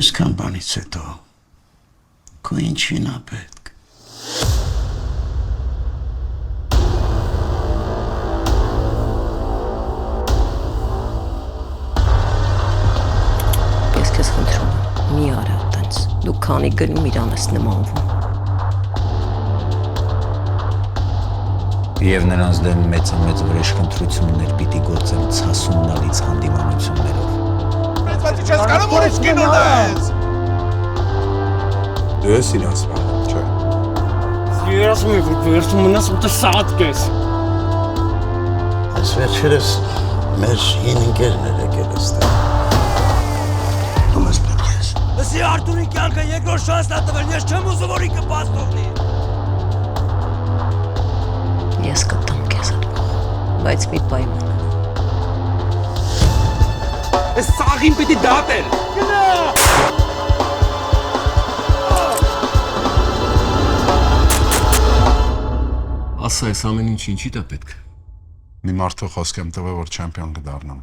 Այսքան բանից հետո քո ինչին է պետք։ Ես քեզ խնդրում եմ, մի արա այդպես։ Դու քանի գնում իրան ես նմանվում։ Եվ նրանց դեմ մեծամեծ վրեժխնդրություններ պիտի գործեն ցասումնալից հանդիմանություններով։ Բայց չես կարող ուրիշ կինո նայես։ Դու ես իրանց բանը, չէ։ Ես մի վերցում մնաս ու սաղատ կես։ Այս վերջերս մեր հին ընկերներ եկել այստեղ։ Դու մեզ պետք ես։ Լսի Արտուրի կյանքը երկրորդ շանսն է տվել, ես չեմ ուզում որ ինքը բաց թողնի։ Ես կտամ քեզ այդ փողը, բայց մի պայման։ Այս սաղին պիտի դատել։ Գնա։ Ասա, այս ամեն ինչ ինչի՞ դա պետք։ Մի մարդու խոսք եմ տվել, որ չեմպիոն կդառնամ։